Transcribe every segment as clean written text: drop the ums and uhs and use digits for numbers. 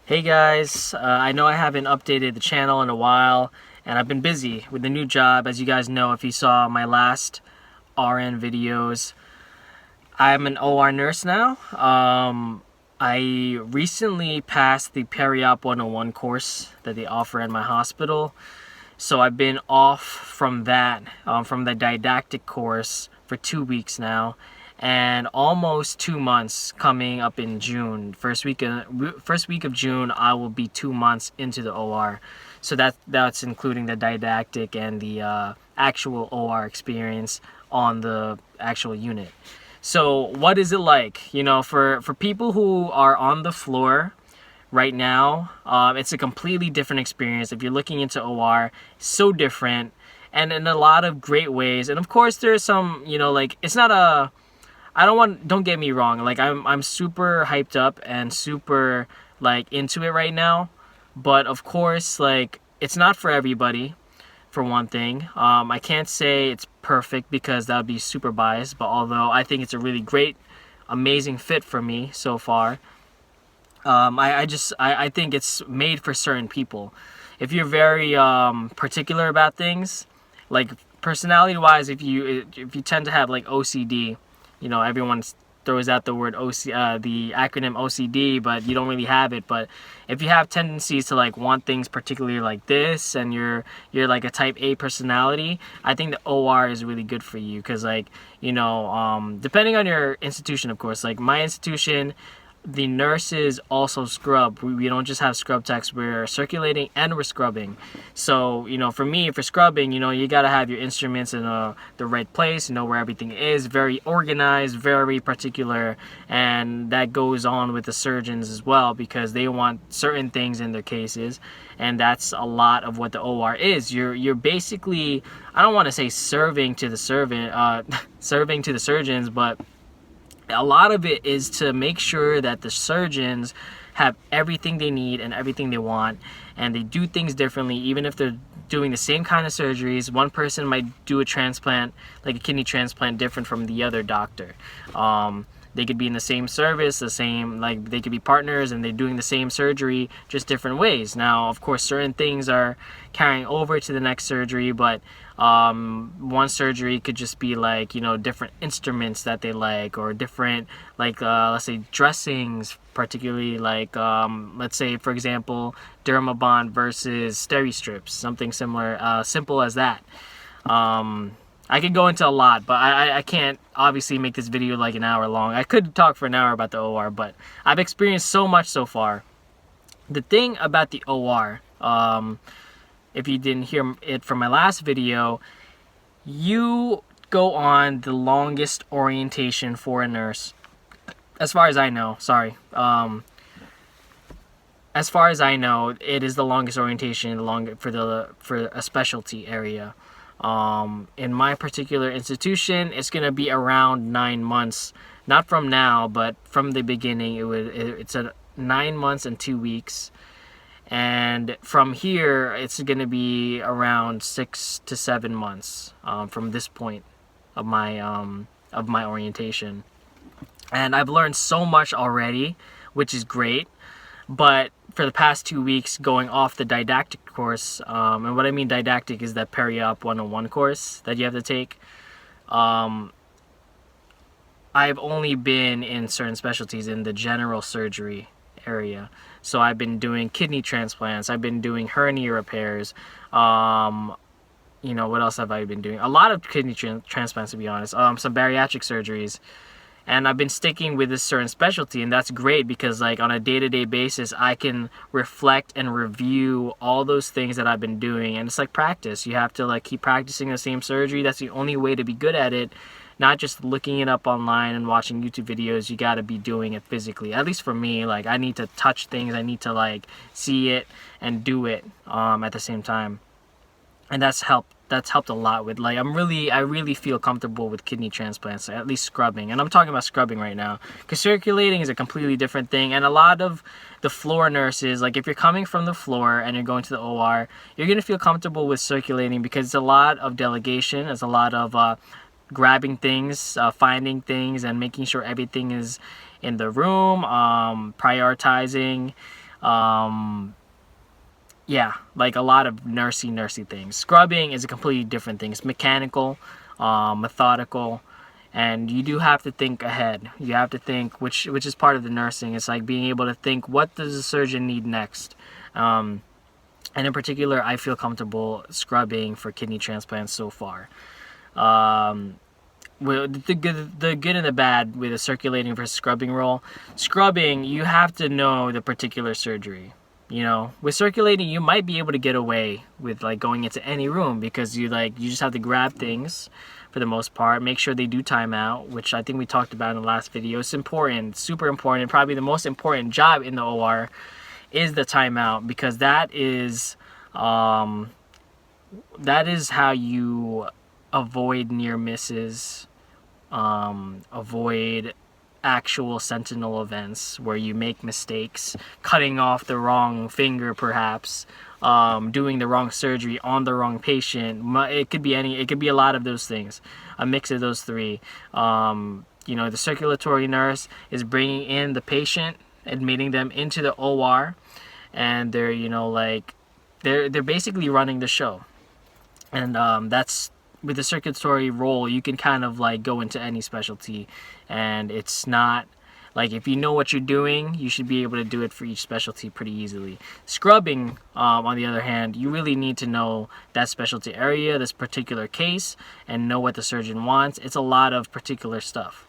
Hey guys, I know I haven't updated the channel in a while, and I've been busy with the new job. As you guys know, if you saw my last RN videos, I'm an OR nurse now. I recently passed the Peri-Op 101 course that they offer at my hospital. So I've been off from that, from the didactic course for 2 weeks now, and almost 2 months coming up in June. First week of June, I will be 2 months into the OR. So that's including the didactic and the actual OR experience on the actual unit. So what is it like? For people who are on the floor right now, it's a completely different experience. If you're looking into OR, so different, and in a lot of great ways. And of course, there's some, it's not a. Don't get me wrong. Like I'm super hyped up and super into it right now, but of course, it's not for everybody. For one thing, I can't say it's perfect because that would be super biased. But although I think it's a really great, amazing fit for me so far. I think it's made for certain people. If you're very particular about things, like personality wise, if you tend to have like OCD, everyone throws out the word the acronym OCD, but you don't really have it. But if you have tendencies to want things particularly like this, and you're like a type A personality, I think the OR is really good for you because depending on your institution, of course, like my institution, the nurses also scrub. We don't just have scrub techs. We're circulating and we're scrubbing. So, for me, for scrubbing, you got to have your instruments in the right place, know where everything is, very organized, very particular. And that goes on with the surgeons as well because they want certain things in their cases. And that's a lot of what the OR is. You're basically, I don't want to say serving to the serving to the surgeons, but a lot of it is to make sure that the surgeons have everything they need and everything they want, and they do things differently. Even if they're doing the same kind of surgeries, one person might do a transplant, like a kidney transplant, different from the other doctor. They could be in the same service, they could be partners, and they're doing the same surgery, just different ways. Now, of course, certain things are carrying over to the next surgery, but one surgery could just be different instruments that they like, or different, let's say dressings, particularly let's say, for example, Dermabond versus Steri-strips, something similar, simple as that. I could go into a lot, but I can't obviously make this video like an hour long. I could talk for an hour about the OR, but I've experienced so much so far. The thing about the OR, if you didn't hear it from my last video, you go on the longest orientation for a nurse. As far as I know, as far as I know, it is the longest orientation for a specialty area. In my particular institution, it's gonna be around 9 months, not from now, but from the beginning. It's a 9 months and 2 weeks, and from here it's gonna be around 6 to 7 months from this point of my orientation. And I've learned so much already, which is great. But for the past 2 weeks, going off the didactic course, and what I mean didactic is that Peri-Op 101 course that you have to take, I've only been in certain specialties in the general surgery area. So I've been doing kidney transplants, I've been doing hernia repairs, what else have I been doing? A lot of kidney transplants, to be honest, some bariatric surgeries. And I've been sticking with this certain specialty, and that's great because on a day-to-day basis, I can reflect and review all those things that I've been doing. And it's like practice. You have to keep practicing the same surgery. That's the only way to be good at it. Not just looking it up online and watching YouTube videos. You got to be doing it physically. At least for me, I need to touch things. I need to see it and do it at the same time. And that's helped a lot with I really feel comfortable with kidney transplants, at least scrubbing. And I'm talking about scrubbing right now because circulating is a completely different thing. And a lot of the floor nurses, if you're coming from the floor and you're going to the OR, you're going to feel comfortable with circulating because it's a lot of delegation. It's a lot of grabbing things, finding things, and making sure everything is in the room, prioritizing, Yeah, like a lot of nursey things. Scrubbing is a completely different thing. It's mechanical, methodical, and you do have to think ahead. You have to think, which is part of the nursing. It's like being able to think, what does the surgeon need next? And in particular, I feel comfortable scrubbing for kidney transplants so far. Well, the good and the bad with the circulating versus scrubbing role. Scrubbing, you have to know the particular surgery. You know, with circulating, you might be able to get away with like going into any room because you just have to grab things for the most part. Make sure they do time out, which I think we talked about in the last video. It's important, super important. Probably the most important job in the OR is the timeout, because that is how you avoid near misses, avoid actual sentinel events where you make mistakes, cutting off the wrong finger perhaps, doing the wrong surgery on the wrong patient. It could be a lot of those things, a mix of those three. You know, the circulatory nurse is bringing in the patient, admitting them into the OR, and they're, you know, like they're basically running the show. And that's, with the circulatory role, you can kind of like go into any specialty, and it's not like, if you know what you're doing, you should be able to do it for each specialty pretty easily. Scrubbing, on the other hand, you really need to know that specialty area, this particular case, and know what the surgeon wants. It's a lot of particular stuff.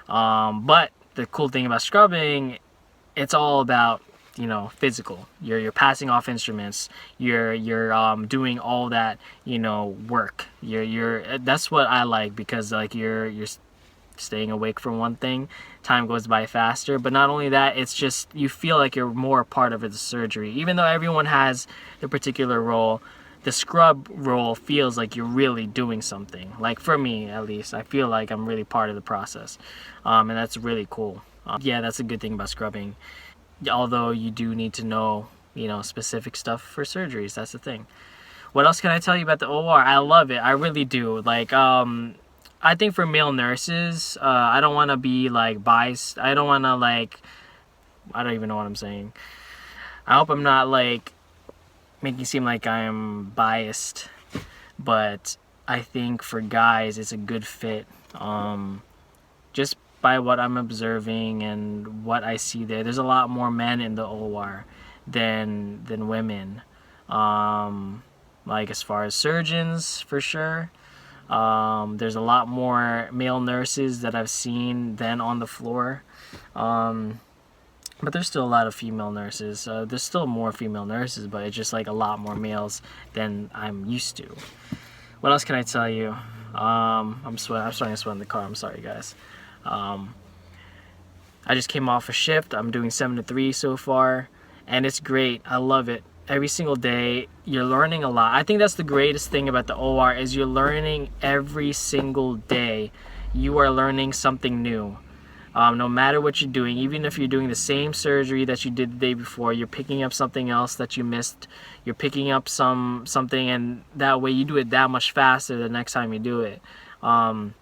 But the cool thing about scrubbing, it's all about, you know, physical. You're passing off instruments. You're doing all that, you know, work. That's what I like, because like you're staying awake for one thing. Time goes by faster, but not only that, it's just you feel like you're more a part of the surgery. Even though everyone has their particular role, the scrub role feels like you're really doing something. Like for me, at least, I feel like I'm really part of the process, and that's really cool. Yeah, that's a good thing about scrubbing. Although you do need to know, you know, specific stuff for surgeries. That's the thing. What else can I tell you about the OR? I love it. I really do. Like, I think for male nurses, I don't want to be like biased. I don't want to like, I don't even know what I'm saying. I hope I'm not like making it seem like I am biased, but I think for guys it's a good fit. Just by what I'm observing and what I see there's a lot more men in the OR than women. Like as far as surgeons, for sure. There's a lot more male nurses that I've seen than on the floor. But there's still a lot of female nurses. There's still more female nurses, but it's just like a lot more males than I'm used to. What else can I tell you? I'm starting to sweat in the car. I'm sorry, guys. I just came off a shift. I'm doing 7 to 3 so far, and it's great. I love it. Every single day, you're learning a lot. I think that's the greatest thing about the OR, is you're learning every single day. You are learning something new. No matter what you're doing, even if you're doing the same surgery that you did the day before, you're picking up something else that you missed. You're picking up something, and that way you do it that much faster the next time you do it. And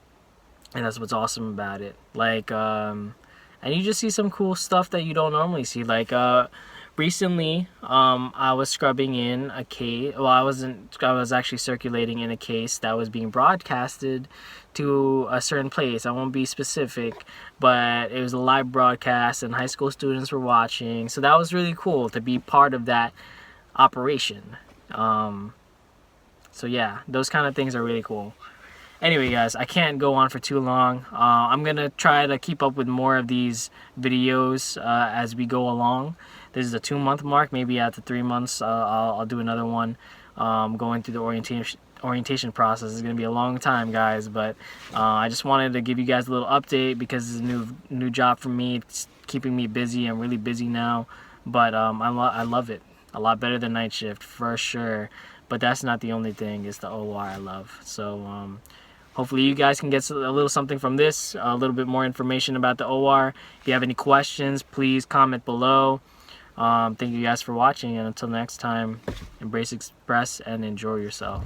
that's what's awesome about it. Like, and you just see some cool stuff that you don't normally see. Like, recently, I was scrubbing in a case. Well, I was actually circulating in a case that was being broadcasted to a certain place. I won't be specific, but it was a live broadcast, and high school students were watching. So that was really cool to be part of that operation. So yeah, those kind of things are really cool. Anyway, guys, I can't go on for too long. I'm gonna try to keep up with more of these videos as we go along. This is a 2-month mark. Maybe after 3 months, I'll do another one. Going through the orientation process is gonna be a long time, guys. But I just wanted to give you guys a little update, because it's a new job for me. It's keeping me busy. I'm really busy now, but I love it. A lot better than night shift for sure. But that's not the only thing. It's the OR I love. So hopefully you guys can get a little something from this, a little bit more information about the OR. If you have any questions, please comment below. Thank you guys for watching, and until next time, embrace, express, and enjoy yourself.